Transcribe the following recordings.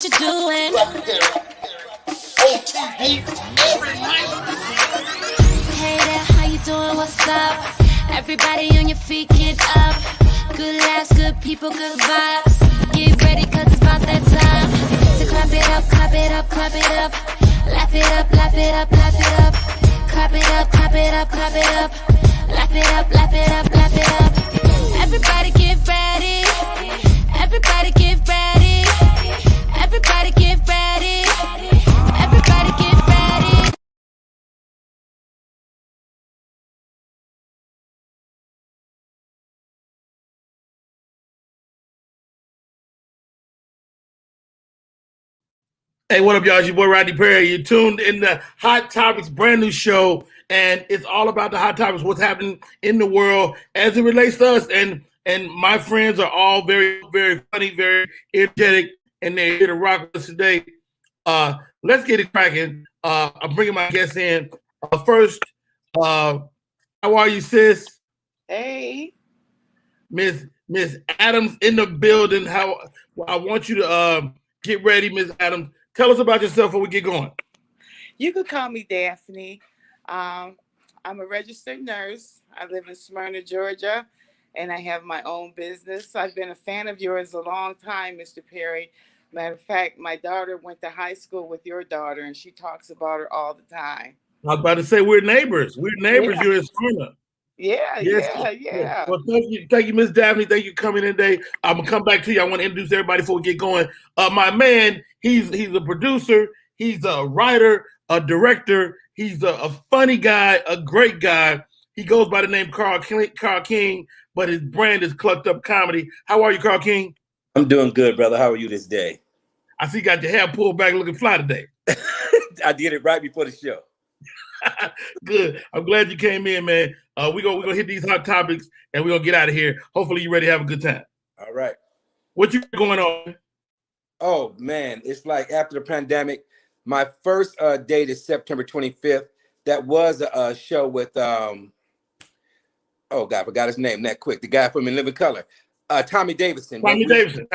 You doing? Hey there, how you doing? What's up? Everybody on your feet, get up. Good laughs, good people, good vibes. Get ready, cause it's about that time to clap it up, clap it up, clap it up. Laugh it up, laugh it up, laugh it up. Clap it up, clap it up, clap it up. Laugh it up, laugh it up, laugh it up. Everybody get ready. Everybody get ready. Everybody get ready. Everybody get ready. Hey, what up, y'all? It's your boy Rodney Perry. You're tuned in the Hot Topics brand new show, and it's all about the hot topics, what's happening in the world as it relates to us. And my friends are all very, very funny, very energetic, and they're here to rock with us today. Let's get it cracking. I'm bringing my guests in. First, how are you, sis? Hey. Miss Adams in the building. How I want you to get ready, Miss Adams. Tell us about yourself before we get going. You could call me Daphne. I'm a registered nurse. I live in Smyrna, Georgia, and I have my own business. I've been a fan of yours a long time, Mr. Perry. Matter of fact, my daughter went to high school with your daughter, and she talks about her all the time. I was about to say we're neighbors. We're neighbors. Yeah. You're in Smyrna. Yeah. Well, thank you, Miss Daphne. Thank you for coming in today. I'm gonna come back to you. I want to introduce everybody before we get going. My man, he's a producer, he's a writer, a director, he's a funny guy, a great guy. He goes by the name Carl King, but his brand is Clucked Up Comedy. How are you, Carl King? I'm doing good, brother. How are you this day? I see you got your hair pulled back looking fly today. I did it right before the show. Good. I'm glad you came in, man. We're gonna hit these hot topics and we're gonna get out of here. Hopefully you're ready to have a good time. All right. What you got going on? Oh man, it's like after the pandemic, my first date is September 25th. That was a show with oh God, I forgot his name that quick. The guy from In Living Color. Tommy Davidson. Tommy Davidson.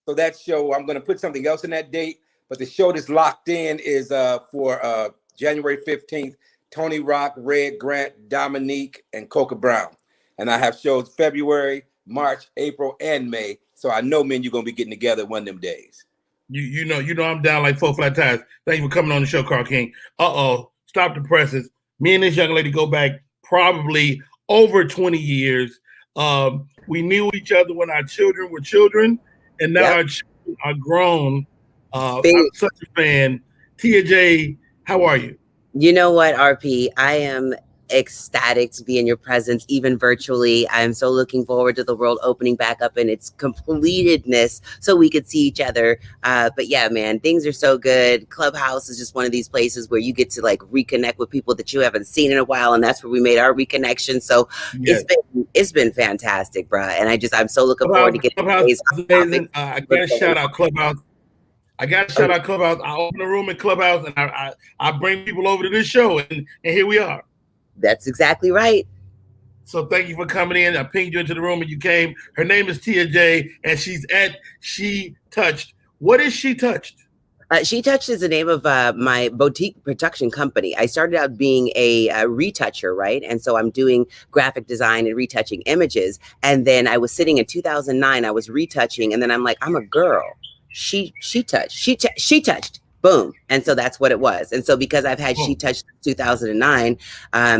So that show, I'm gonna put something else in that date, but the show that's locked in is for January 15th, Tony Rock, Red Grant, Dominique, and Coca Brown. And I have shows February, March, April, and May. So I know, man, you're going to be getting together one of them days. You know I'm down like 4 flat tires. Thank you for coming on the show, Carl King. Stop the presses. Me and this young lady go back probably over 20 years. We knew each other when our children were children, and now our children are grown. I'm such a fan. Tia J, how are you? You know what, RP? I am ecstatic to be in your presence, even virtually. I'm so looking forward to the world opening back up in its completedness so we could see each other. But yeah, man, things are so good. Clubhouse is just one of these places where you get to like reconnect with people that you haven't seen in a while. And that's where we made our reconnection. So it's been fantastic, bro. And I'm so looking forward to getting Clubhouse. Amazing. I got to shout out Clubhouse. I open a room in Clubhouse and I bring people over to this show and here we are. That's exactly right. So thank you for coming in. I pinged you into the room and you came. Her name is Tia J and she's at She Touched. What is She Touched? She Touched is the name of my boutique production company. I started out being a retoucher, right? And so I'm doing graphic design and retouching images. And then I was sitting in 2009, I was retouching and then I'm like, I'm a girl. She touched, boom. And so that's what it was. And so because I've had She Touched since 2009,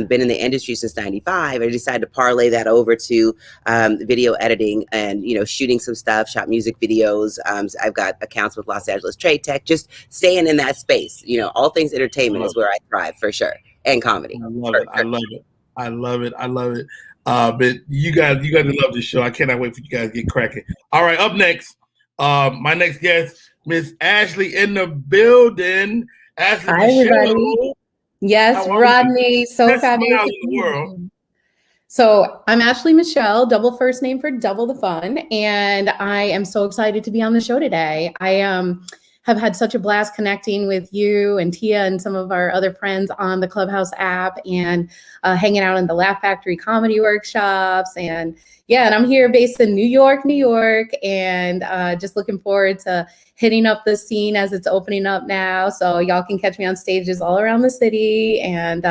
been in the industry since 95, I decided to parlay that over to video editing and, shooting some stuff, shot music videos. I've got accounts with Los Angeles Trade Tech, just staying in that space. All things entertainment is where I thrive for sure. And comedy. I love it. But you guys love this show. I cannot wait for you guys to get cracking. All right, up next. My next guest, Miss Ashley in the building. Ashley, hi, everybody. Yes, Rodney. So fabulous. So I'm Ashley Michelle, double first name for double the fun. And I am so excited to be on the show today. I have had such a blast connecting with you and Tia and some of our other friends on the Clubhouse app, and hanging out in the Laugh Factory comedy workshops. And yeah, and I'm here based in New York, and just looking forward to hitting up the scene as it's opening up now. So y'all can catch me on stages all around the city. And,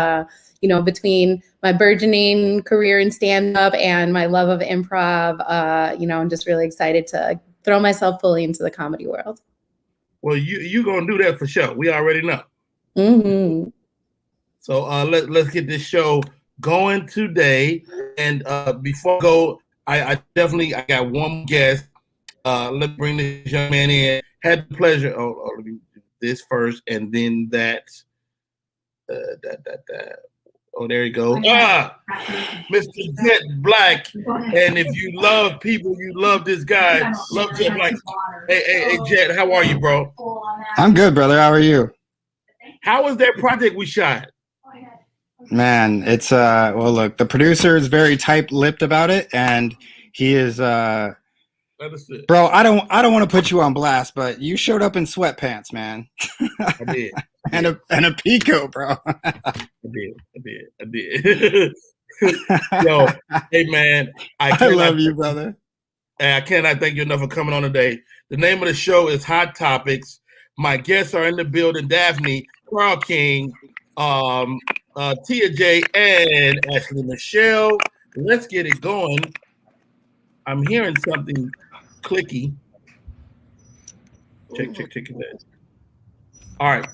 you know, between my burgeoning career in stand-up and my love of improv, you know, I'm just really excited to throw myself fully into the comedy world. Well, you gonna do that for sure. We already know. Mm-hmm. So let's get this show going today. And before I go, I got one guest. Let's bring this young man in. Had the pleasure. Let me do this first, and then that. Oh, there you go. Mr. Jet Black. And if you love people, you love this guy. Love Jet Black. Hey, Jet, how are you, bro? I'm good, brother. How are you? How was that project we shot? Man, it's well, look, the producer is very tight-lipped about it, and he is Understood. bro, I don't want to put you on blast, but you showed up in sweatpants, man. I did. and a Pico, bro. I did. Yo, hey man, I love you, brother. I cannot thank you enough for coming on today. The name of the show is HotTopix. My guests are in the building: Daphne, Carl King, Tia J, and Ashley Michelle. Let's get it going. I'm hearing something clicky. Check that. All right.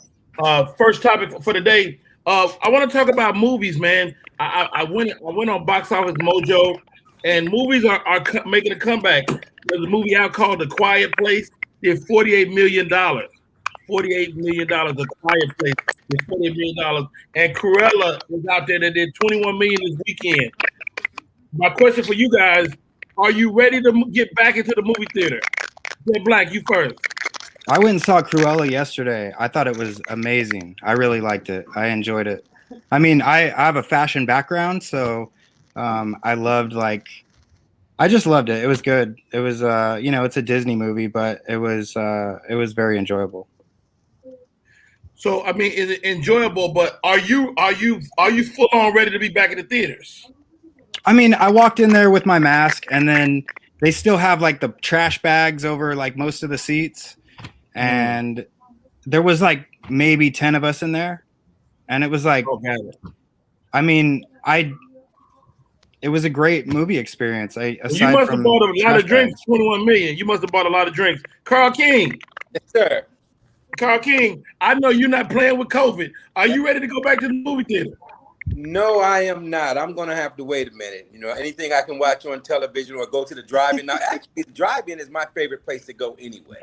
First topic for the day. I want to talk about movies, man. I went on Box Office Mojo, and movies are making a comeback. There's a movie out called The Quiet Place. Did $48 million. $48 million. The Quiet Place did $48 million. And Cruella was out there that did $21 million this weekend. My question for you guys: are you ready to get back into the movie theater? Jet Black, you first. I went and saw Cruella yesterday. I thought it was amazing. I really liked it. I enjoyed it. I mean, I have a fashion background, so I just loved it. It was good. It was you know, it's a Disney movie, but it was very enjoyable. So I mean, is it enjoyable? But are you full on ready to be back in the theaters? I mean, I walked in there with my mask, and then they still have like the trash bags over like most of the seats, and there was like maybe 10 of us in there, and it was like, I mean, it was a great movie experience. You must have bought a lot of drinks. 21 million. You must have bought a lot of drinks. Carl King. Yes, sir. Carl King, I know you're not playing with COVID. Are you ready to go back to the movie theater? No, I am not. I'm going to have to wait a minute. You know, anything I can watch on television or go to the drive-in. Now, actually, the drive-in is my favorite place to go anyway.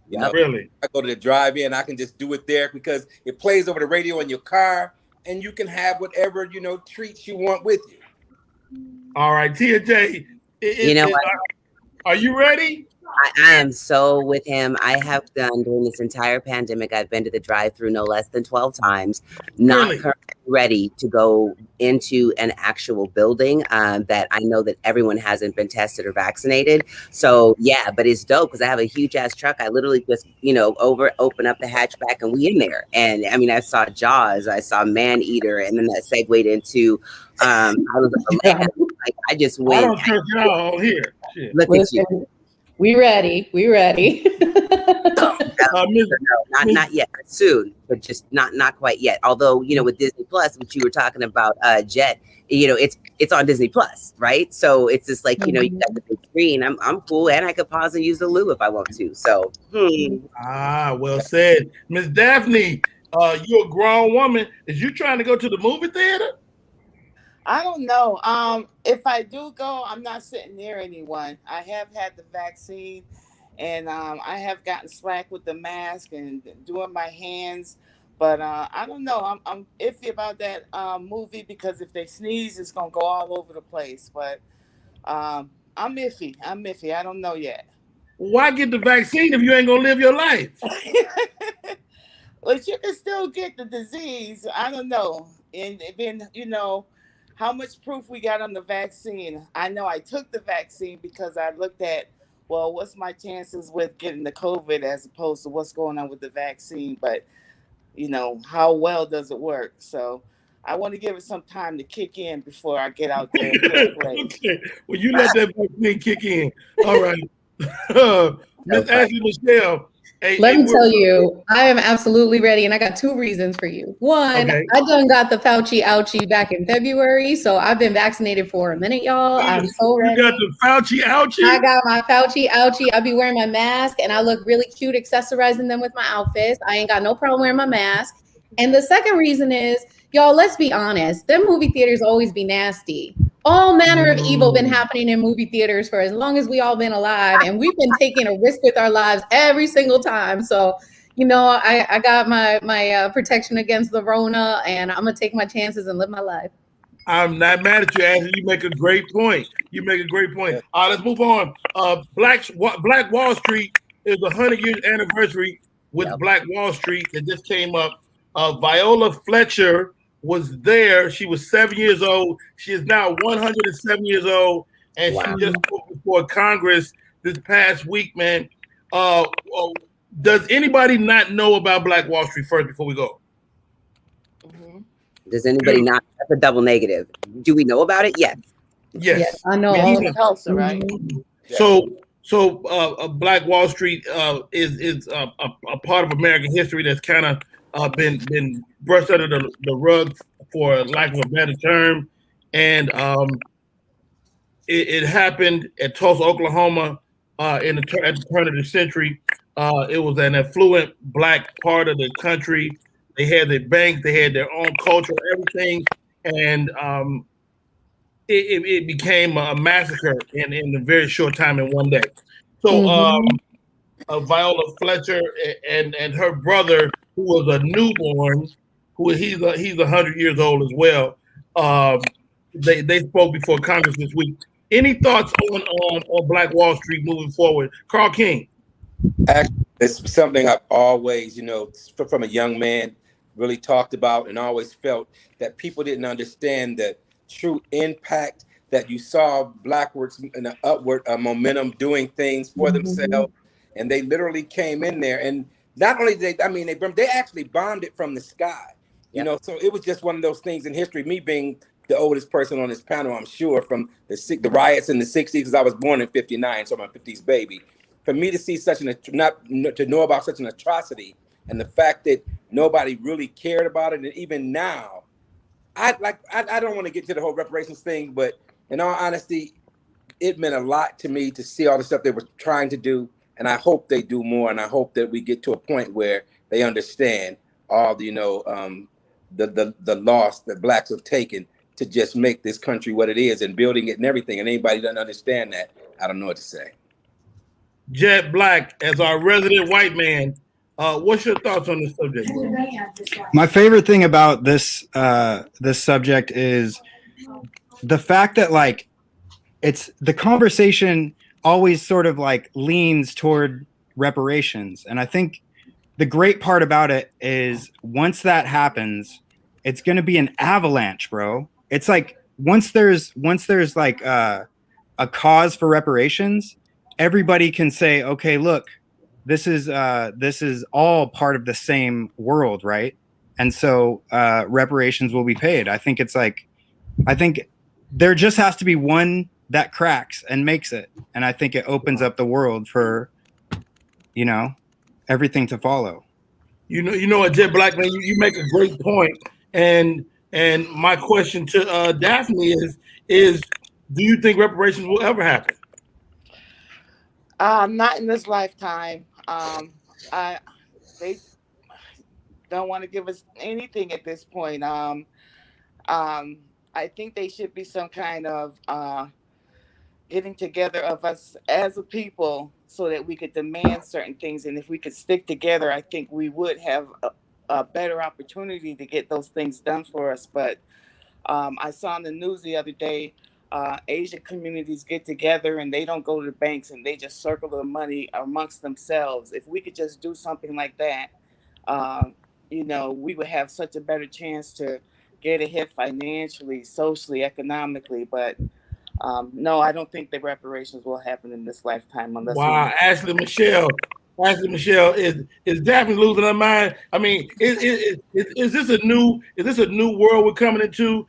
You know, really? I go to the drive-in, I can just do it there because it plays over the radio in your car, and you can have whatever, you know, treats you want with you. All right, Tia J, are you ready? I am so with him. I have done during this entire pandemic. I've been to the drive-through no less than 12 times. Not currently ready to go into an actual building that I know that everyone hasn't been tested or vaccinated. So yeah, but it's dope because I have a huge ass truck. I literally just, you know, open up the hatchback and we in there. And I mean, I saw Jaws, I saw Man Eater, and then that segued into I just went. I don't trust y'all here. Shit. Look at you. We ready. Not yet. Soon, but just not quite yet. Although, you know, with Disney Plus, which you were talking about, Jet, you know, it's on Disney Plus, right? So it's just like, you know, you got the big screen. I'm cool, and I could pause and use the loo if I want to. So well said. Miss Daphne, you're a grown woman. Is you trying to go to the movie theater? I don't know. If I do go, I'm not sitting near anyone. I have had the vaccine, and I have gotten slack with the mask and doing my hands. But I don't know. I'm iffy about that movie because if they sneeze, it's gonna go all over the place. But I'm iffy. I don't know yet. Why get the vaccine if you ain't gonna live your life? But you can still get the disease. I don't know. And then, you know, how much proof we got on the vaccine. I know I took the vaccine because I looked at well, what's my chances with getting the COVID as opposed to what's going on with the vaccine? But how well does it work? So I want to give it some time to kick in before I get out there and press play. Okay. Well, you let that vaccine kick in. All right. Miss Ashley Michelle. Let me tell you, I am absolutely ready, and I got two reasons for you. One, Okay. I done got the Fauci ouchie back in February, so I've been vaccinated for a minute, y'all. I'm so ready. You got the Fauci ouchie? I got my Fauci ouchie. I be wearing my mask, and I look really cute accessorizing them with my outfits. I ain't got no problem wearing my mask. And the second reason is, y'all, let's be honest. Them movie theaters always be nasty. All manner of evil been happening in movie theaters for as long as we all been alive, and we've been taking a risk with our lives every single time. So, I got my protection against the Rona, and I'm gonna take my chances and live my life. I'm not mad at you, Ashley. You make a great point. All right, let's move on. Black Wall Street is the 100-year anniversary with Black Wall Street that just came up. Viola Fletcher was there. She was 7 years old. She is now 107 years old, and she just spoke before Congress this past week, man. Does anybody not know about Black Wall Street first before we go? Does anybody not? That's a double negative. Do we know about it? Yes. Yes. I know. Yes, Tulsa, right? So Black Wall Street is a part of American history that's kind of been brushed under the rug, for lack of a better term, and it happened at Tulsa, Oklahoma, at the turn of the century. It was an affluent Black part of the country. They had their banks, they had their own culture, everything, and it became a massacre in a very short time in one day. So Viola Fletcher and her brother, who was a newborn, he's 100 years old as well. They spoke before Congress this week. Any thoughts on Black Wall Street moving forward? Carl King. Actually, it's something I've always, from a young man, really talked about, and always felt that people didn't understand the true impact that you saw Blackwards in an upward momentum doing things for themselves. And they literally came in there, and not only they actually bombed it from the sky, so it was just one of those things in history. Me being the oldest person on this panel, I'm sure, from the riots in the 60s, because I was born in 59, so I'm a 50s baby. For me to see to know about such an atrocity, and the fact that nobody really cared about it, and even now, I don't want to get to the whole reparations thing, but in all honesty, it meant a lot to me to see all the stuff they were trying to do, and I hope they do more, and I hope that we get to a point where they understand all the the loss that Blacks have taken to just make this country what it is and building it and everything. And anybody doesn't understand that, I don't know what to say. Jet Black, as our resident white man, what's your thoughts on this subject? My favorite thing about this subject is the fact that it's the conversation always sort of leans toward reparations, and I think the great part about it is once that happens, it's going to be an avalanche, bro. It's once there's a cause for reparations, everybody can say, okay, look, this is all part of the same world, right? And so reparations will be paid. I think there just has to be one that cracks and makes it, and I think it opens up the world for everything to follow. You know what, Jet Black, man, you make a great point, and my question to Daphne is do you think reparations will ever happen? Not in this lifetime. They don't want to give us anything at this point. I think they should be some kind of getting together of us as a people so that we could demand certain things. And if we could stick together, I think we would have a better opportunity to get those things done for us. But I saw in the news the other day, Asian communities get together and they don't go to the banks and they just circle the money amongst themselves. If we could just do something like that, we would have such a better chance to get ahead financially, socially, economically. But No, I don't think the reparations will happen in this lifetime unless Wow, Ashley Michelle. Ashley Michelle is Daphne losing her mind. I mean, is this a new world we're coming into?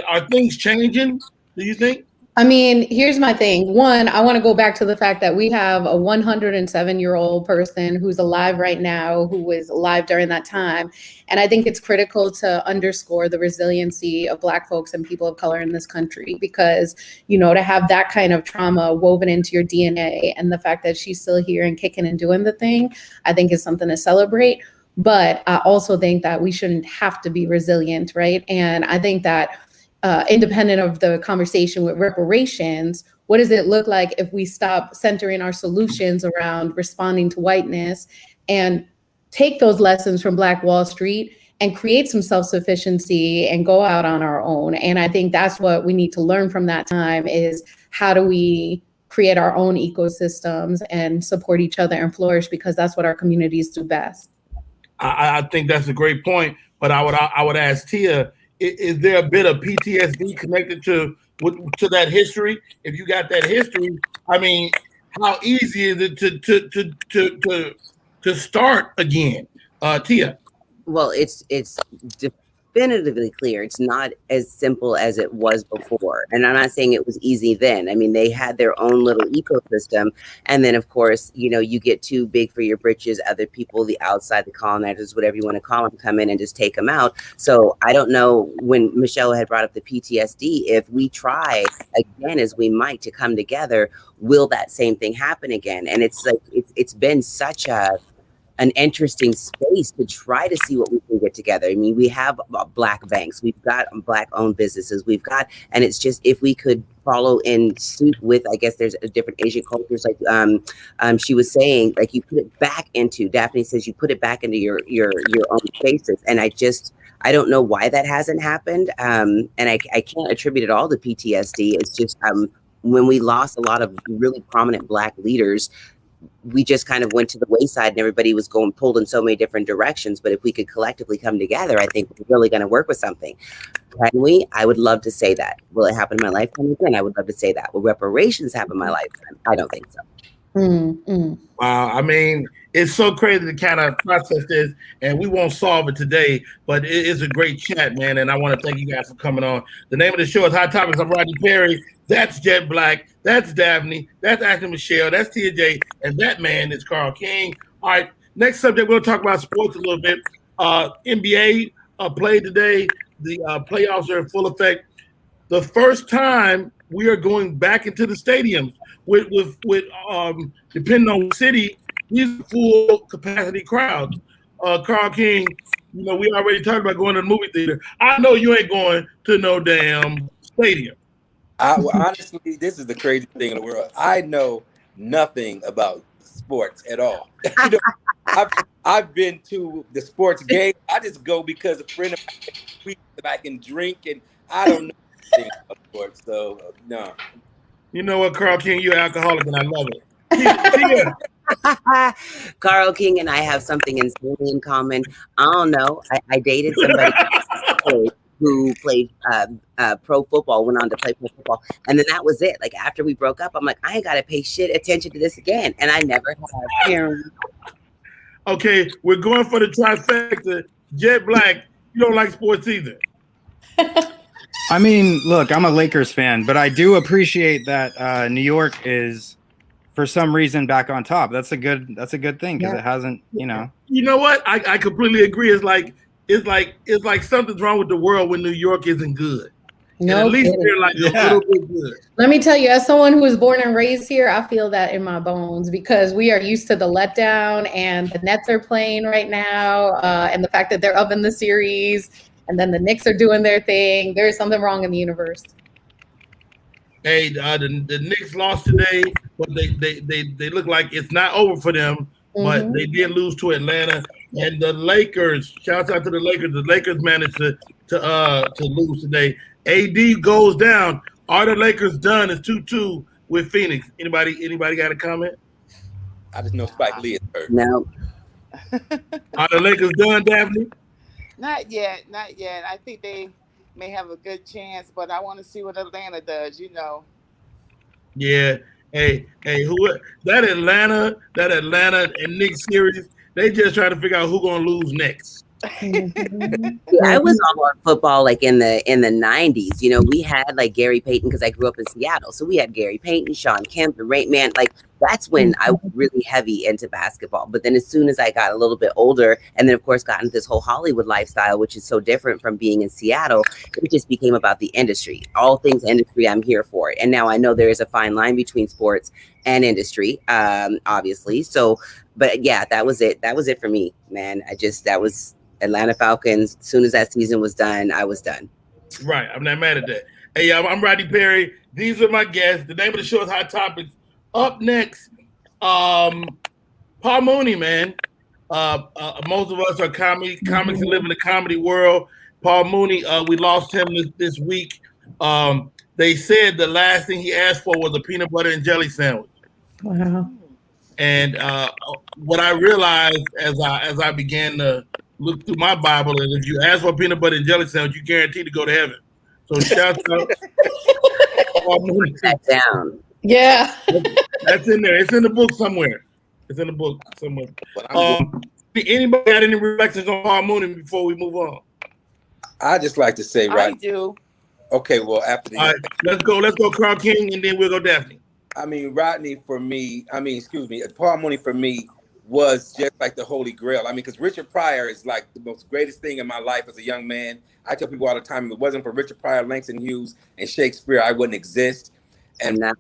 Are things changing? Do you think? I mean, here's my thing. One, I want to go back to the fact that we have a 107-year-old person who's alive right now, who was alive during that time. And I think it's critical to underscore the resiliency of Black folks and people of color in this country because, you know, to have that kind of trauma woven into your DNA and the fact that she's still here and kicking and doing the thing, I think is something to celebrate. But I also think that we shouldn't have to be resilient, right? And I think that independent of the conversation with reparations, what does it look like if we stop centering our solutions around responding to whiteness and take those lessons from Black Wall Street and create some self-sufficiency and go out on our own? And I think that's what we need to learn from that time is how do we create our own ecosystems and support each other and flourish because that's what our communities do best. I think that's a great point, but I would ask Tia, is there a bit of PTSD connected to that history? If you got that history, I mean, how easy is it to start again, Tia? Well, it's definitively clear. It's not as simple as it was before. And I'm not saying it was easy then. I mean, they had their own little ecosystem. And then, of course, you know, you get too big for your britches. Other people, the outside, the colonizers, whatever you want to call them, come in and just take them out. So I don't know, when Michelle had brought up the PTSD, if we try again, as we might, to come together, will that same thing happen again? And it's like, it's been such an interesting space to try to see what we can get together. I mean, we have Black banks, we've got Black owned businesses, and it's just, if we could follow in suit with, I guess there's a different Asian cultures, like she was saying, like you put it back into, Daphne says, you put it back into your own spaces. And I don't know why that hasn't happened. And I can't attribute it all to PTSD. It's just when we lost a lot of really prominent Black leaders, we just kind of went to the wayside and everybody was pulled in so many different directions. But if we could collectively come together, I think we're really going to work with something. Can we? I would love to say that. Will it happen in my lifetime again? I would love to say that. Will reparations happen in my lifetime? I don't think so. Wow. I mean, it's so crazy to kind of process this, and we won't solve it today, but it is a great chat, man. And I want to thank you guys for coming on. The name of the show is Hot Topics. I'm Rodney Perry. That's Jet Black. That's Daphne. That's Ashley Michelle. That's Tia J. And that man is Carl King. All right. Next subject, we'll talk about sports a little bit. NBA played today. The playoffs are in full effect. The first time we are going back into the stadiums with depending on the city, these full capacity crowds. Carl King, you know, we already talked about going to the movie theater. I know you ain't going to no damn stadium. Honestly, this is the crazy thing in the world. I know nothing about sports at all. You know, I've been to the sports game. I just go because a friend of mine that I can drink, and I don't know anything about sports. So no. You know what, Carl King, you're an alcoholic, and I love it. Carl King and I have something insanely in common. I don't know. I dated somebody who played pro football, went on to play pro football. And then that was it. Like, after we broke up, I'm like, I ain't got to pay shit attention to this again. And I never have. Okay, we're going for the trifecta. Jet Black, you don't like sports either. I mean, look, I'm a Lakers fan, but I do appreciate that New York is, for some reason, back on top. That's a good thing because it hasn't, you know. You know what? I completely agree. It's like something's wrong with the world when New York isn't good. No, at least they're like a little bit good. Let me tell you, as someone who was born and raised here, I feel that in my bones because we are used to the letdown, and the Nets are playing right now, and the fact that they're up in the series, and then the Knicks are doing their thing. There's something wrong in the universe. Hey, the Knicks lost today, but they look like it's not over for them. But they did lose to Atlanta, and the Lakers. Shouts out to the Lakers. The Lakers managed to lose today. AD goes down. Are the Lakers done? It's 2-2 with Phoenix. Anybody got a comment? I just know Spike Lee is hurt. No. Are the Lakers done, Daphne? Not yet. I think they may have a good chance, but I want to see what Atlanta does. Yeah. Hey, that Atlanta and Nick series, they just trying to figure out who gonna lose next. Mhm. Yeah, I was all on football like in the 90s. You know, we had like Gary Payton because I grew up in Seattle. So we had Gary Payton, Sean Kemp, and Ray Man. Like that's when I was really heavy into basketball. But then as soon as I got a little bit older and then of course got into this whole Hollywood lifestyle, which is so different from being in Seattle, it just became about the industry. All things industry, I'm here for it. And now I know there is a fine line between sports and industry, obviously. So, but yeah, that was it. That was it for me, man. That was Atlanta Falcons. As soon as that season was done, I was done. Right. I'm not mad at that. Hey, I'm Rodney Perry. These are my guests. The name of the show is Hot Topics. Up next, Paul Mooney, man. Most of us are comics and live in the comedy world. Paul Mooney, we lost him this week. They said the last thing he asked for was a peanut butter and jelly sandwich. Wow. And what I realized as I began to look through my Bible is if you ask for a peanut butter and jelly sandwich, you're guaranteed to go to heaven. So shout out Paul Mooney. That down. Yeah. That's in there. It's in the book somewhere. Anybody got any reflections on Paul Mooney before we move on? I just like to say, I right? do. Okay, well, after the All right, let's go, Carl King, and then we'll go Daphne. I mean, Rodney for me, Paul Mooney for me was just like the Holy Grail. I mean, because Richard Pryor is like the most greatest thing in my life as a young man. I tell people all the time, if it wasn't for Richard Pryor, Langston Hughes, and Shakespeare, I wouldn't exist. And I've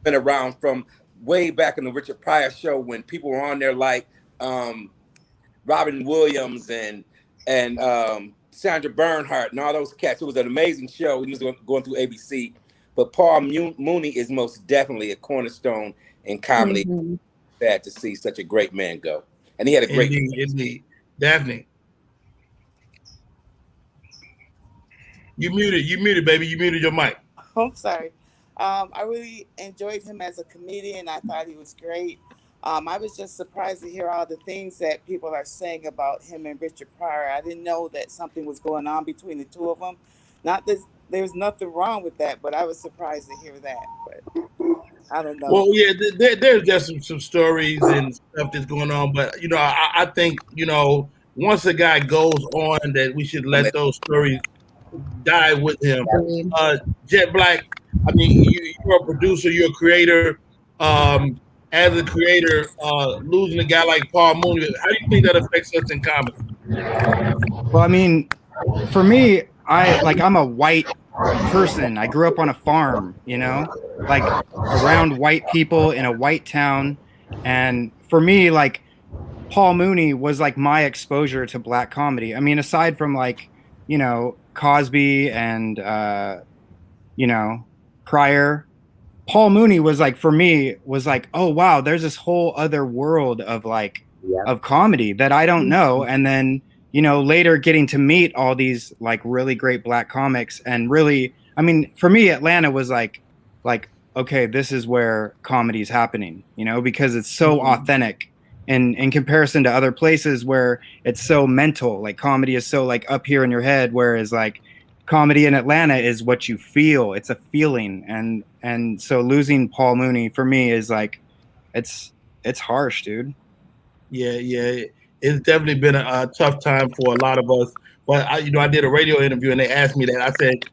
been around from way back in the Richard Pryor show when people were on there like Robin Williams and Sandra Bernhardt and all those cats. It was an amazing show. He was going through ABC. But Paul Mooney is most definitely a cornerstone in comedy. Mm-hmm. Sad to see such a great man go. And he had a great... Indeed. Daphne. You muted, baby. You muted your mic. I'm sorry. I really enjoyed him as a comedian. I thought he was great. I was just surprised to hear all the things that people are saying about him and Richard Pryor. I didn't know that something was going on between the two of them. Not that there's nothing wrong with that, but I was surprised to hear that. But I don't know. Well, yeah, there's just some stories and stuff that's going on. But, I think, once a guy goes on, that we should let those stories die with him. Jet Black, I mean, you're a producer, you're a creator. As a creator, losing a guy like Paul Mooney, how do you think that affects us in comedy? Well, I mean, for me, I'm a white person. I grew up on a farm, like around white people in a white town. And for me, like Paul Mooney was like my exposure to black comedy. I mean, aside from Cosby and, Pryor, Paul Mooney was like, for me, was like, oh, wow, there's this whole other world of of comedy that I don't know. And then, later getting to meet all these like really great black comics and really, I mean, for me, Atlanta was like, okay, this is where comedy's happening, because it's so authentic in comparison to other places where it's so mental, like comedy is so like up here in your head. Whereas like comedy in Atlanta is what you feel. It's a feeling. And so losing Paul Mooney for me is like, it's harsh, dude. Yeah. It's definitely been a tough time for a lot of us. But I did a radio interview and they asked me that. I said,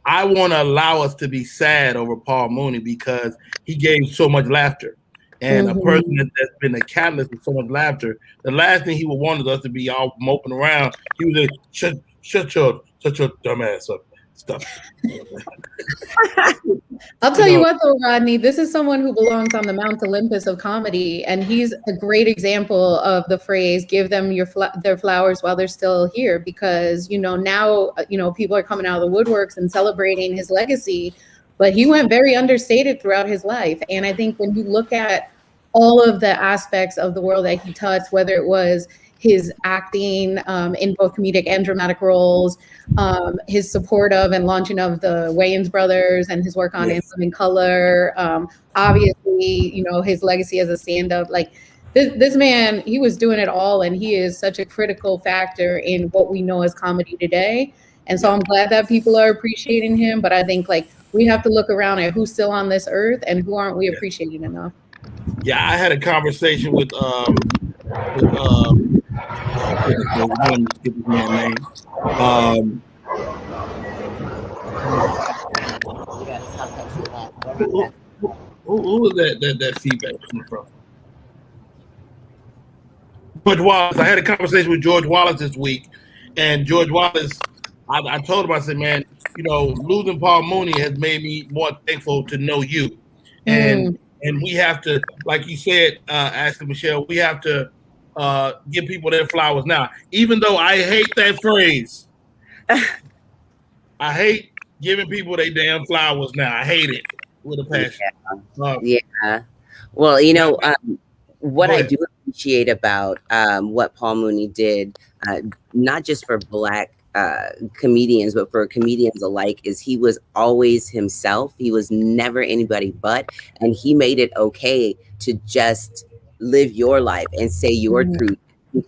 I want to allow us to be sad over Paul Mooney because he gave so much laughter. And a person that's been a catalyst for so much laughter, the last thing he would want is us to be all moping around. He was like, shut your dumb ass up. Stuff. I'll tell you what though, Rodney, this is someone who belongs on the Mount Olympus of comedy, and he's a great example of the phrase "give them their flowers while they're still here," because now people are coming out of the woodworks and celebrating his legacy, but he went very understated throughout his life. And I think when you look at all of the aspects of the world that he touched, whether it was his acting in both comedic and dramatic roles, his support of and launching of the Wayans brothers and his work on In Living Color, obviously, his legacy as a stand-up, like this man, he was doing it all, and he is such a critical factor in what we know as comedy today. And so I'm glad that people are appreciating him. But I think like we have to look around at who's still on this earth and who aren't we appreciating enough. Yeah, I had a conversation with let me skip his man's name. Who was that feedback coming from? George Wallace. I had a conversation with George Wallace this week, and George Wallace, I told him, I said, man, you know, losing Paul Mooney has made me more thankful to know you, and we have to, like you said, Ashley Michelle, we have to give people their flowers now. Even though I hate that phrase, I hate giving people their damn flowers now. I hate it with a passion. Yeah. Well, you know, what I do appreciate about what Paul Mooney did, not just for Black comedians, but for comedians alike, is he was always himself. He was never anybody but, and he made it okay to just live your life and say your truth,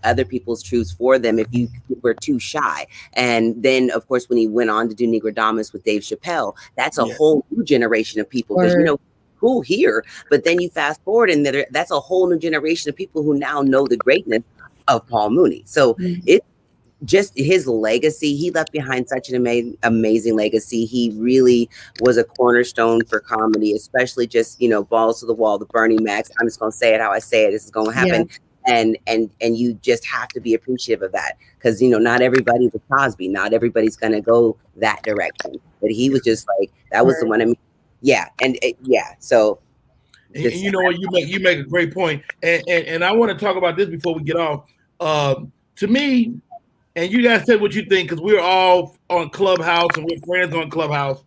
other people's truths for them if you were too shy. And then, of course, when he went on to do Negrodamus with Dave Chappelle, that's a whole new generation of people. Because, you know, who here? But then you fast forward and that's a whole new generation of people who now know the greatness of Paul Mooney. So it just his legacy, he left behind such an amazing legacy. He really was a cornerstone for comedy, especially just, you know, balls to the wall, the Bernie Macs. I'm just going to say it how I say it. This is going to happen. And you just have to be appreciative of that, because, you know, not everybody was Cosby. Not everybody's going to go that direction. But he was just like, that was the one. I mean, so. And you know what, you make a great point. And I want to talk about this before we get off. To me, and you guys say what you think, because we're all on Clubhouse and we're friends on Clubhouse.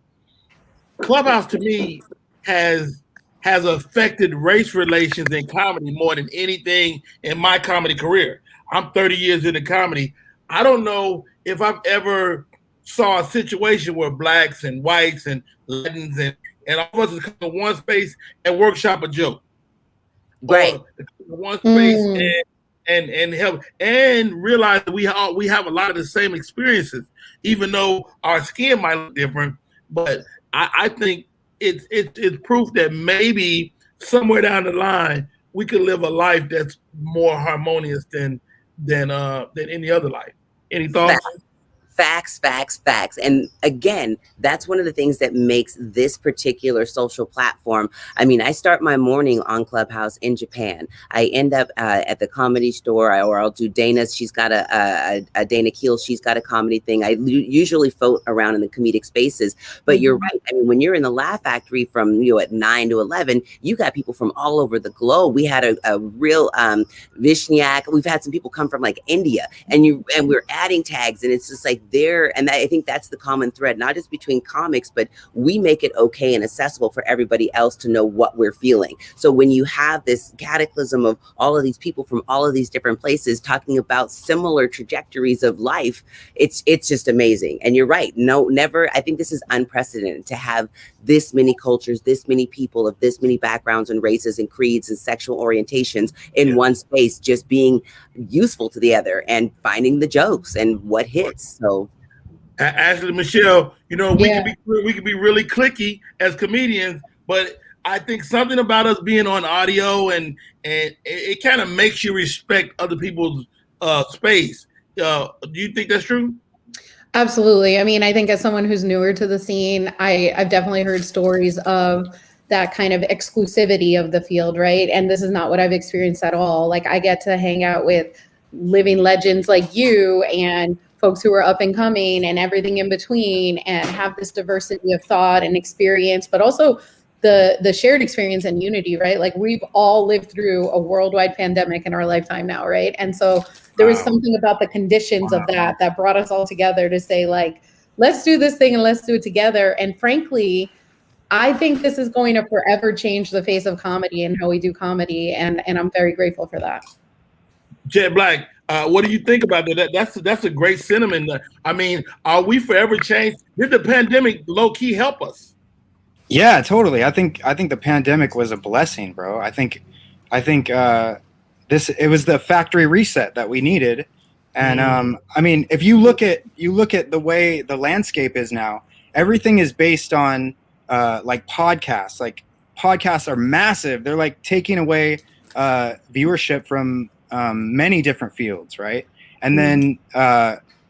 Clubhouse to me has affected race relations in comedy more than anything in my comedy career. I'm 30 years into comedy. I don't know if I've ever saw a situation where Blacks and whites and Latins and all of us come to one space and workshop a joke. Right. One space and help and realize that we have a lot of the same experiences, even though our skin might look different. But I think it's proof that maybe somewhere down the line we could live a life that's more harmonious than any other life. Any thoughts? Facts. And again, that's one of the things that makes this particular social platform. I mean, I start my morning on Clubhouse in Japan. I end up at the Comedy Store, or I'll do Dana's. She's got a Dana Keel. She's got a comedy thing. I usually float around in the comedic spaces. But you're right. I mean, when you're in the Laugh Factory from, you know, at 9 to 11, you got people from all over the globe. We had a real Vishniak. We've had some people come from like India, and we're adding tags, and it's just like there. And I think that's the common thread, not just between comics, but we make it okay and accessible for everybody else to know what we're feeling. So when you have this cataclysm of all of these people from all of these different places talking about similar trajectories of life, it's just amazing. And you're right. No, never. I think this is unprecedented to have this many cultures, this many people of this many backgrounds and races and creeds and sexual orientations in one space, just being useful to the other and finding the jokes and what hits. So Ashley Michelle, you know, we can be really cliquey as comedians, but I think something about us being on audio and it kind of makes you respect other people's space. Do you think that's true? Absolutely. I mean, I think as someone who's newer to the scene, I've definitely heard stories of that kind of exclusivity of the field, right? And this is not what I've experienced at all. Like, I get to hang out with living legends like you and folks who are up and coming and everything in between, and have this diversity of thought and experience, but also the shared experience and unity, right? Like, we've all lived through a worldwide pandemic in our lifetime now, right? And so there was something about the conditions of that brought us all together to say, like, let's do this thing and let's do it together. And frankly, I think this is going to forever change the face of comedy and how we do comedy. And I'm very grateful for that. Jet Black, what do you think about that? That's a great sentiment. I mean, are we forever changed? Did the pandemic low key help us? Yeah, totally. I think the pandemic was a blessing, bro. I think it was the factory reset that we needed, And I mean, if you look at the way the landscape is now, everything is based on like podcasts. Like podcasts are massive. They're like taking away viewership from many different fields, right? And then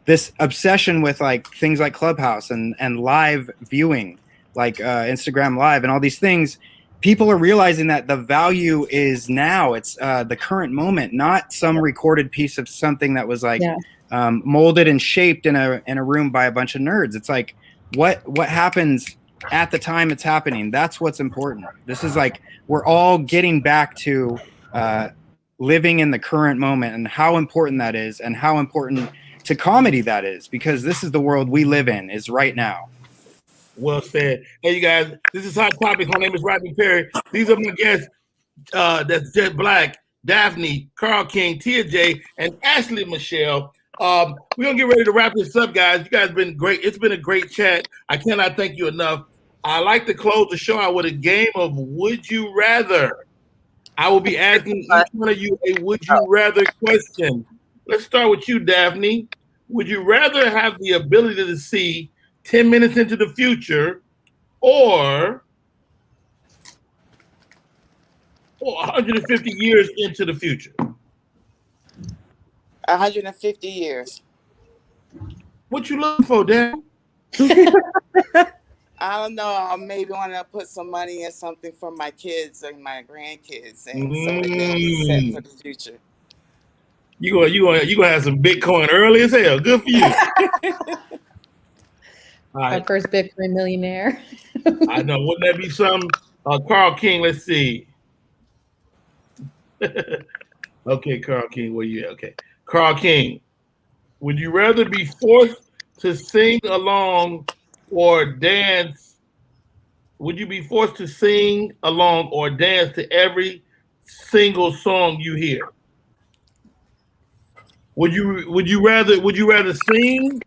this obsession with like things like Clubhouse and live viewing, like Instagram Live and all these things. People are realizing that the value is now. It's the current moment, not some recorded piece of something that was like molded and shaped in a room by a bunch of nerds. It's like what happens at the time it's happening. That's what's important. This is like we're all getting back to living in the current moment and how important that is, and how important to comedy that is, because this is the world we live in, is right now. Well said. Hey, you guys, this is Hot Topics. My name is Rodney Perry. These are my guests. That's Jet Black, Daphne, Carl King, Tia J, and Ashley Michelle. We're going to get ready to wrap this up, guys. You guys have been great. It's been a great chat. I cannot thank you enough. I like to close the show out with a game of Would You Rather. I will be asking each one of you a Would You Rather question. Let's start with you, Daphne. Would you rather have the ability to see 10 minutes into the future or 150 years into the future? 150 years. What you looking for, Dan? I don't know. I maybe want to put some money in something for my kids and my grandkids, and so it can be set for the future. You gonna have some Bitcoin early as hell. Good for you. All right. Our first Bitcoin millionaire. I know. Wouldn't that be something? Carl King, let's see. Okay, Carl King, where you at? Okay. Carl King, would you rather be forced to sing along or dance? Would you be forced to sing along or dance to every single song you hear? Would you rather sing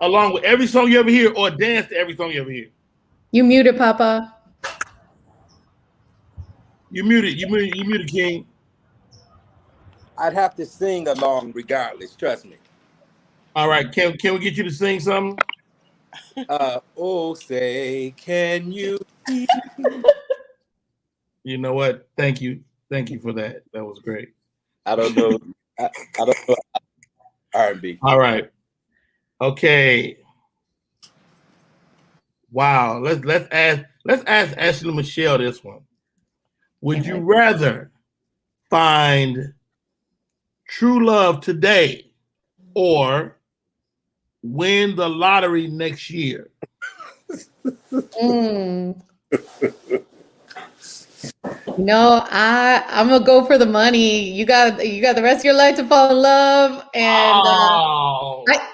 along with every song you ever hear or dance to every song you ever hear? You muted, Papa. You muted, King. I'd have to sing along regardless. Trust me. All right, can we get you to sing something? Oh, say, can you? You know what? Thank you for that. That was great. I don't know. I don't know R&B. All right. Okay. Wow. Let's ask Ashley Michelle this one. Would you rather find true love today or win the lottery next year? No, I'm gonna go for the money. You got the rest of your life to fall in love, and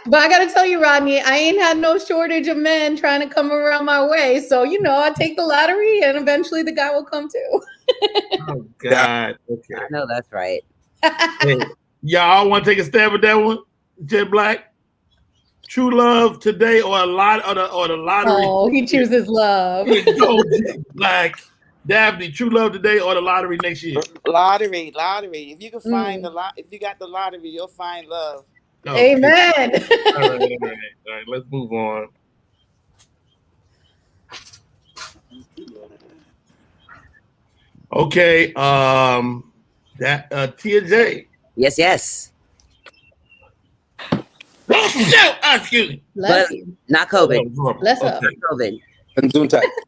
but I gotta tell you, Rodney, I ain't had no shortage of men trying to come around my way. So I take the lottery, and eventually the guy will come too. Oh God! Okay, I know that's right. Hey, y'all want to take a stab at that one, Jet Black? True love today or the lottery? Oh, he chooses love. Go, Jet Black. Daphne, true love today or the lottery next year? Lottery. If you can find if you got the lottery, you'll find love. Okay. Amen. All right. Let's move on. Okay. Tia J. Yes. Excuse me. Bless you. Not COVID. Bless up. Okay. COVID.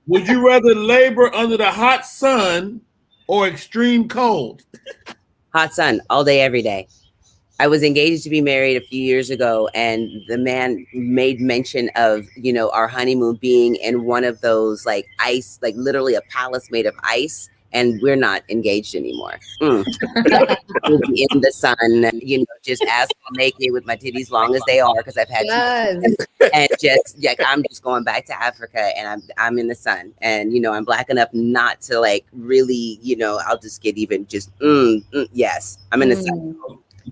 Would you rather labor under the hot sun or extreme cold? Hot sun all day, every day. I was engaged to be married a few years ago, and the man made mention of, our honeymoon being in one of those like ice, like literally a palace made of ice. And we're not engaged anymore. We'll be in the sun, just ass naked with my titties long as they are, because I've had and just like I'm just going back to Africa, and I'm in the sun, and I'm black enough not to like really, I'll just get even just yes, I'm in the sun.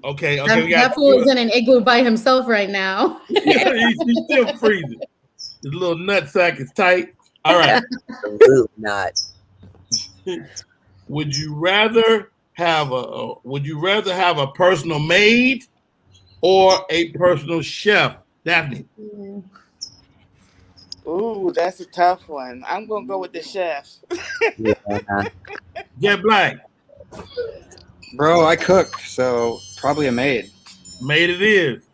Okay. That fool is in an igloo by himself right now. Yeah, he's still freezing. His little nutsack is tight. All right. Not. Would you rather have a personal maid or a personal chef? Daphne. Ooh, that's a tough one. I'm gonna go with the chef. Yeah. Jet Black. Bro, I cook, so probably a maid. Maid it is.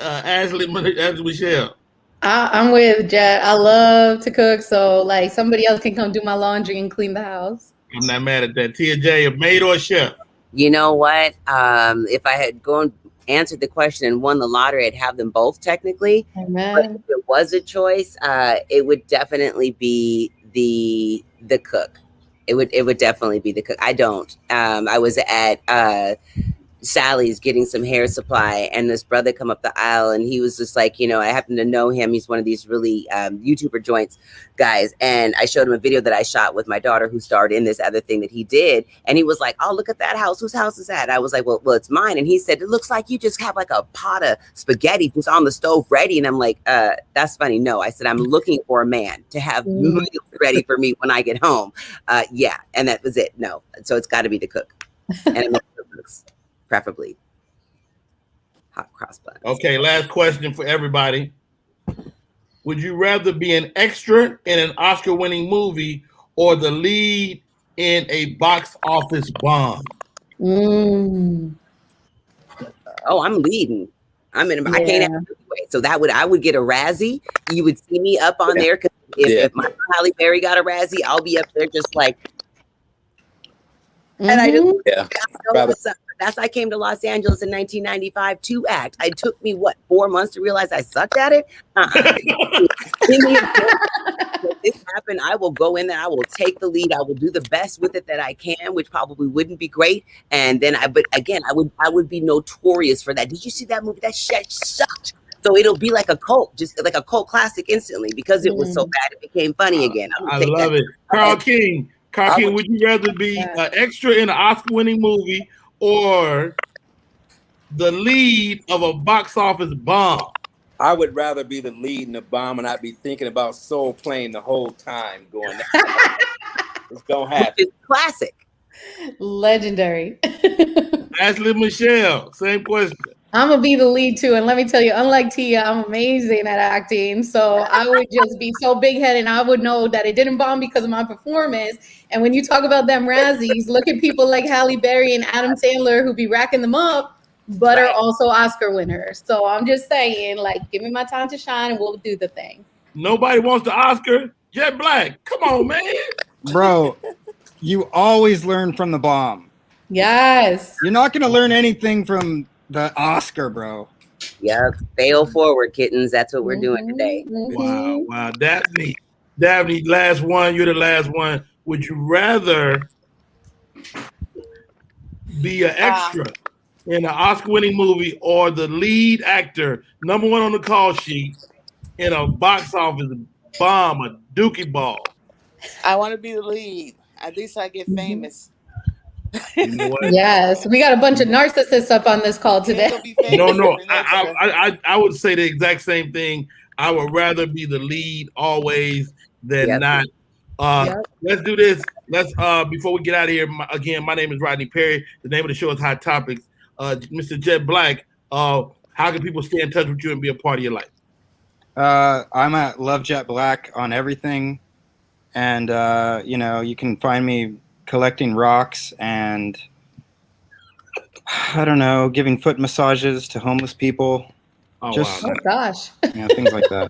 Ashley Michelle. I'm with Jet. I love to cook, so like somebody else can come do my laundry and clean the house. I'm not mad at that. Tia J, a maid or a chef? You know what? If I had answered the question and won the lottery, I'd have them both technically. Amen. But if it was a choice, it would definitely be the cook. It would definitely be the cook. I don't. I was at Sally's getting some hair supply, and this brother come up the aisle, and he was just like, I happen to know him. He's one of these really YouTuber joints guys, and I showed him a video that I shot with my daughter who starred in this other thing that he did, and he was like, "Oh, look at that house. Whose house is that?" I was like, well, it's mine. And he said, "It looks like you just have like a pot of spaghetti just on the stove ready." And I'm like, that's funny. No, I said, I'm looking for a man to have meals ready for me when I get home. Yeah, and that was it. No, so it's got to be the cook, and it looks preferably hot cross buns. Okay, last question for everybody. Would you rather be an extra in an Oscar-winning movie or the lead in a box office bomb? Mm. Oh, I'm leading. I can't have it anyway. So I would get a Razzie. You would see me up on there because if my Halle Berry got a Razzie, I'll be up there just like. And I just I came to Los Angeles in 1995 to act. It took me 4 months to realize I sucked at it. If this happened, I will go in there. I will take the lead. I will do the best with it that I can, which probably wouldn't be great. And then I would be notorious for that. Did you see that movie? That shit sucked. So it'll be like a cult, just like a cult classic instantly because it was so bad. It became funny again. I love it. Carl King, would you rather be an extra in an Oscar-winning movie or the lead of a box office bomb? I would rather be the lead in the bomb, and I'd be thinking about Soul Plane the whole time going, it's gonna happen. It's classic. Legendary. Ashley Michelle, same question. I'm gonna be the lead too, and let me tell you, unlike Tia, I'm amazing at acting. So I would just be so big-headed, and I would know that it didn't bomb because of my performance. And when you talk about them Razzies, look at people like Halle Berry and Adam Sandler who be racking them up, but are also Oscar winners. So I'm just saying, like, give me my time to shine, and we'll do the thing. Nobody wants the Oscar. Jet Black, come on, man. Bro, you always learn from the bomb. Yes. You're not gonna learn anything from the Oscar, bro. Yep. Fail forward, kittens. That's what we're doing today. Wow. Daphne, last one. You're the last one. Would you rather be an extra in an Oscar-winning movie or the lead actor, number one on the call sheet, in a box office bomb, a dookie ball? I want to be the lead. At least I get famous. You know what? Yes, we got a bunch of narcissists up on this call today. No. I would say the exact same thing. I would rather be the lead always than not. Let's do this. Let's before we get out of here. My name is Rodney Perry. The name of the show is Hot Topics. Mr. Jet Black, how can people stay in touch with you and be a part of your life? I'm at Love Jet Black on everything, and you can find me collecting rocks and I don't know, giving foot massages to homeless people. Oh gosh. Things like that.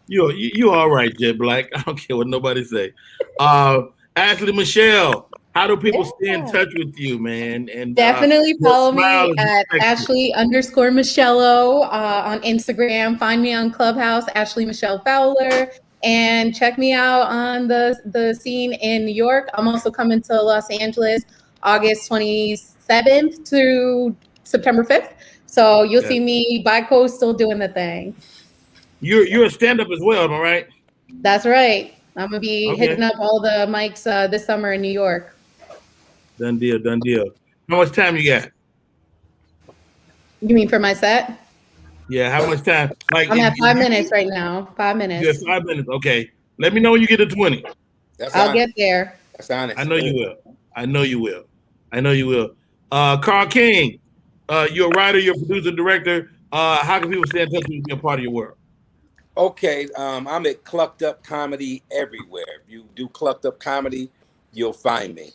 You all right, Jet Black. I don't care what nobody say. Ashley Michelle, how do people stay in touch with you, man? And definitely follow me at Ashley_Michello on Instagram. Find me on Clubhouse, Ashley Michelle Fowler. And check me out on the scene in New York. I'm also coming to Los Angeles August 27th through September 5th. So you'll see me by coastal doing the thing. You're a stand-up as well, am I right? That's right. I'm gonna be hitting up all the mics this summer in New York. Done deal. How much time you got? You mean for my set? Yeah, how much time? I'm at 5 minutes right now. 5 minutes. You have 5 minutes. Okay. Let me know when you get to 20. I'll get there. That's honest. I know you will. Carl King, You're a writer, you're a producer, director. How can people stay in touch with you and be a part of your world? Okay, I'm at Clucked Up Comedy everywhere. If you do Clucked Up Comedy, you'll find me.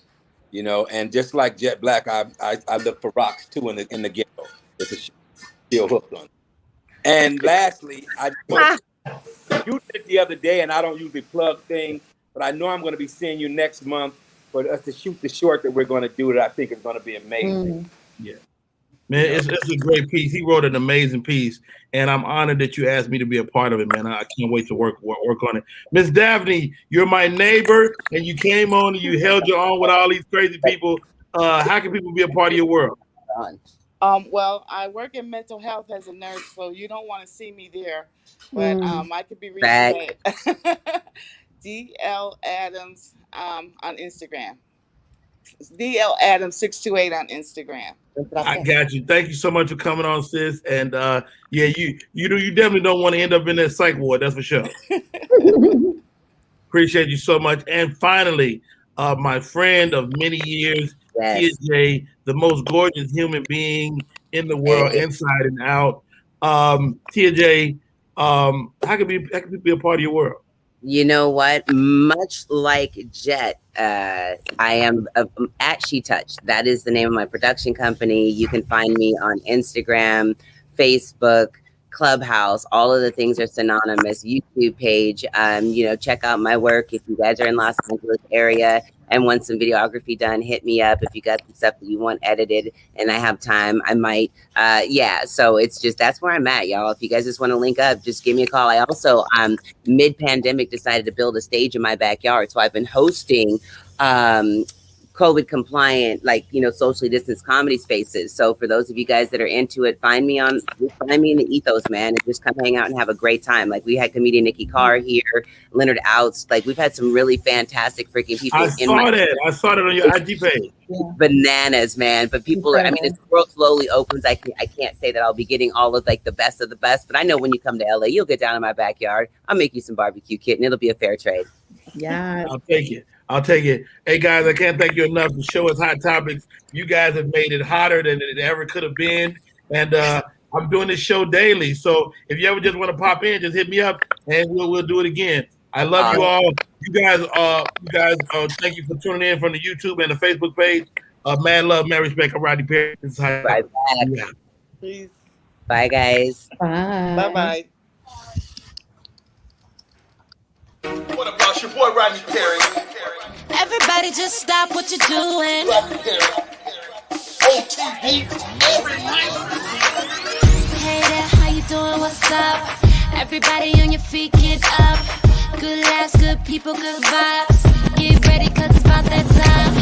You know, and just like Jet Black, I look for rocks too in the ghetto. It's a still hooked on. And lastly, you did it the other day, and I don't usually plug things, but I know I'm going to be seeing you next month for us to shoot the short that we're going to do that I think is going to be amazing. Yeah. Man, it's a great piece. He wrote an amazing piece, and I'm honored that you asked me to be a part of it, man. I can't wait to work on it. Miss Daphne, you're my neighbor, and you came on and you held your own with all these crazy people. How can people be a part of your world? Well, I work in mental health as a nurse, so you don't want to see me there. But I could be reached at DL Adams on Instagram. It's DL Adams 628 on Instagram. I got you. Thank you so much for coming on, sis. And yeah, you definitely don't want to end up in that psych ward. That's for sure. Appreciate you so much. And finally, my friend of many years, Tia J, the most gorgeous human being in the world, inside and out. Tia J, how can people be a part of your world? You know what? Much like Jet, I am at She Touch. That is the name of my production company. You can find me on Instagram, Facebook, Clubhouse. All of the things are synonymous. YouTube page. You know, check out my work if you guys are in Los Angeles area and want some videography done. Hit me up if you got some stuff that you want edited and I have time. I might. Yeah. So it's just that's where I'm at, y'all. If you guys just want to link up, just give me a call. I also mid-pandemic decided to build a stage in my backyard, so I've been hosting COVID compliant, like, you know, socially distanced comedy spaces. So for those of you guys that are into it, find me in the ethos, man, and just come hang out and have a great time. Like we had comedian Nikki Carr here, Leonard Outs. Like we've had some really fantastic freaking people. I saw that on your IG page. Bananas, man. But people, I mean, as the world slowly opens, I can't say that I'll be getting all of like the best of the best, but I know when you come to LA, you'll get down in my backyard. I'll make you some barbecue, kitten. It'll be a fair trade. Yeah. I'll take it. Hey guys, I can't thank you enough for showing Hot Topics. You guys have made it hotter than it ever could have been. And I'm doing this show daily. So if you ever just want to pop in, just hit me up and we'll do it again. I love you all. You guys, thank you for tuning in from the YouTube and the Facebook page. Mad love, mad respect. I'm Rodney Perry. This is Hot Topics. Peace. Bye, guys. Bye. Bye-bye. What about your boy Rodney Perry? Everybody just stop what you're doing. Rodney Perry. OTV every night. Hey there, how you doing? What's up? Everybody on your feet, get up. Good laughs, good people, good vibes. Get ready, cause it's about that time.